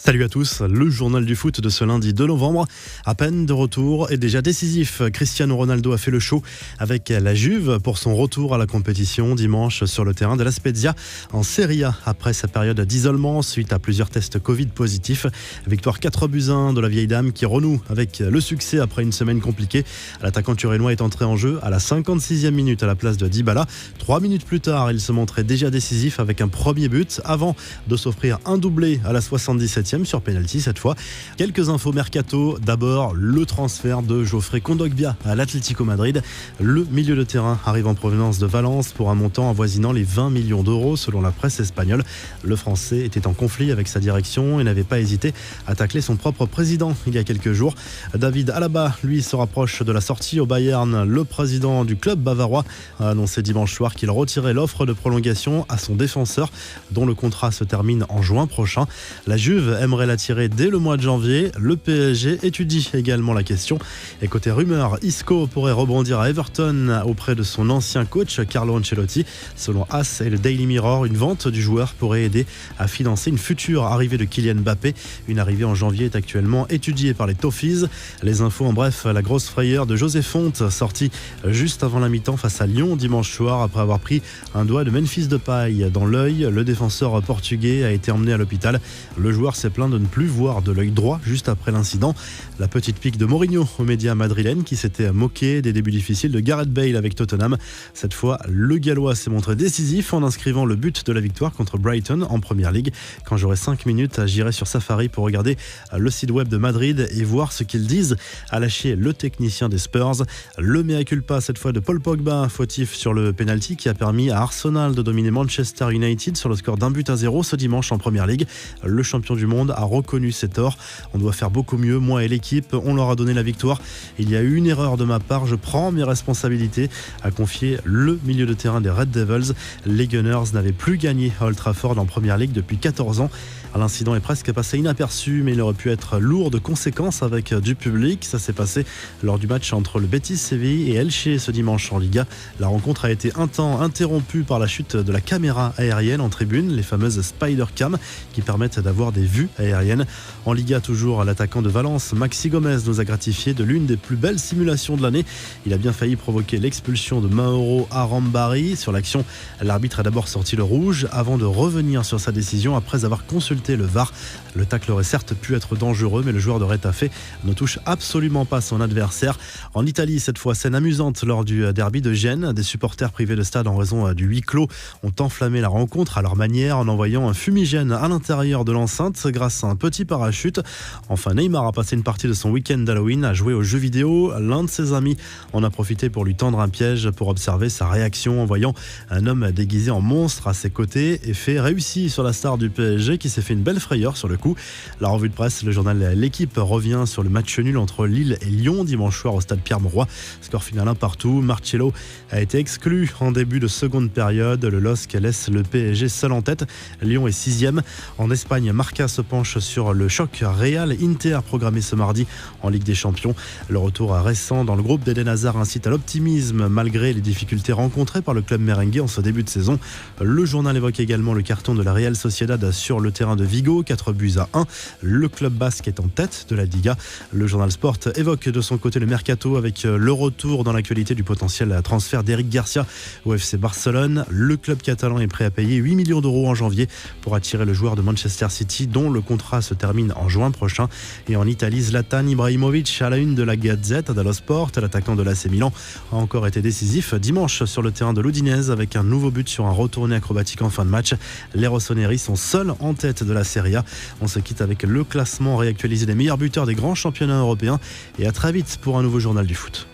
Salut à tous, le journal du foot de ce lundi 2 novembre, à peine de retour et déjà décisif. Cristiano Ronaldo a fait le show avec la Juve pour son retour à la compétition dimanche sur le terrain de la Spezia en Serie A après sa période d'isolement suite à plusieurs tests Covid positifs. Victoire 4-1 de la vieille dame qui renoue avec le succès après une semaine compliquée. L'attaquant turinois est entré en jeu à la 56e minute à la place de Dybala. 3 minutes plus tard, il se montrait déjà décisif avec un premier but avant de s'offrir un doublé à la 77e sur pénalty cette fois. Quelques infos mercato. D'abord, le transfert de Geoffrey Kondogbia à l'Atlético Madrid. Le milieu de terrain arrive en provenance de Valence pour un montant avoisinant les 20 millions d'euros selon la presse espagnole. Le Français était en conflit avec sa direction et n'avait pas hésité à tacler son propre président il y a quelques jours. David Alaba, lui, se rapproche de la sortie au Bayern. Le président du club bavarois a annoncé dimanche soir qu'il retirait l'offre de prolongation à son défenseur dont le contrat se termine en juin prochain. La Juve aimerait l'attirer dès le mois de janvier. Le PSG étudie également la question. Et côté rumeur, Isco pourrait rebondir à Everton auprès de son ancien coach Carlo Ancelotti. Selon AS et le Daily Mirror, une vente du joueur pourrait aider à financer une future arrivée de Kylian Mbappé. Une arrivée en janvier est actuellement étudiée par les Toffees. Les infos en bref, la grosse frayeur de José Fonte, sorti juste avant la mi-temps face à Lyon dimanche soir après avoir pris un doigt de Memphis Depay dans l'œil. Le défenseur portugais a été emmené à l'hôpital. Le joueur s'est plaint de ne plus voir de l'œil droit juste après l'incident. La petite pique de Mourinho aux médias madrilènes qui s'était moqué des débuts difficiles de Gareth Bale avec Tottenham. Cette fois, le Gallois s'est montré décisif en inscrivant le but de la victoire contre Brighton en Première Ligue. Quand j'aurai 5 minutes, j'irai sur Safari pour regarder le site web de Madrid et voir ce qu'ils disent, a lâché le technicien des Spurs. Le mea culpa cette fois de Paul Pogba, fautif sur le penalty qui a permis à Arsenal de dominer Manchester United sur le score d'1-0 ce dimanche en Première Ligue. Le champion du monde a reconnu ses torts. On doit faire beaucoup mieux, moi et l'équipe, on leur a donné la victoire. Il y a eu une erreur de ma part, je prends mes responsabilités, a confié le milieu de terrain des Red Devils. Les Gunners n'avaient plus gagné à Old Trafford en Première Ligue depuis 14 ans. L'incident est presque passé inaperçu, mais il aurait pu être lourd de conséquences avec du public. Ça s'est passé lors du match entre le Betis Séville et Elche ce dimanche en Liga. La rencontre a été un temps interrompue par la chute de la caméra aérienne en tribune, les fameuses Spider Cam qui permettent d'avoir des vues aériennes. En Liga toujours, l'attaquant de Valence, Maxi Gomez, nous a gratifié de l'une des plus belles simulations de l'année. Il a bien failli provoquer l'expulsion de Mauro Arambari. Sur l'action, l'arbitre a d'abord sorti le rouge avant de revenir sur sa décision après avoir consulté le VAR. Le tacle aurait certes pu être dangereux, mais le joueur de Retafe ne touche absolument pas son adversaire. En Italie, cette fois, scène amusante lors du derby de Gênes. Des supporters privés de stade en raison du huis clos ont enflammé la rencontre à leur manière en envoyant un fumigène à l'intérieur de l'enceinte grâce à un petit parachute. Enfin, Neymar a passé une partie de son week-end d'Halloween à jouer aux jeux vidéo. L'un de ses amis en a profité pour lui tendre un piège pour observer sa réaction en voyant un homme déguisé en monstre à ses côtés. Effet réussi sur la star du PSG qui s'est fait une belle frayeur sur le coup. La revue de presse, le journal L'Équipe revient sur le match nul entre Lille et Lyon dimanche soir au stade Pierre-Mauroy. Score final 1 partout. Marcelo a été exclu en début de seconde période. Le LOSC laisse le PSG seul en tête. Lyon est 6e. En Espagne, Marca se penche sur le choc Real-Inter programmé ce mardi en Ligue des Champions. Le retour récent dans le groupe d'Eden Hazard incite à l'optimisme malgré les difficultés rencontrées par le club merengue en ce début de saison. Le journal évoque également le carton de la Real Sociedad sur le terrain de Vigo, 4-1. Le club basque est en tête de la Liga. Le journal Sport évoque de son côté le mercato avec le retour dans l'actualité du potentiel transfert d'Eric Garcia au FC Barcelone. Le club catalan est prêt à payer 8 millions d'euros en janvier pour attirer le joueur de Manchester City dont le contrat se termine en juin prochain. Et en Italie, Zlatan Ibrahimovic à la une de la Gazette dello Sport. L'attaquant de l'AC Milan a encore été décisif dimanche sur le terrain de l'Udinese avec un nouveau but sur un retourné acrobatique en fin de match. Les Rossoneri sont seuls en tête de la Serie A. On se quitte avec le classement réactualisé des meilleurs buteurs des grands championnats européens et à très vite pour un nouveau journal du foot.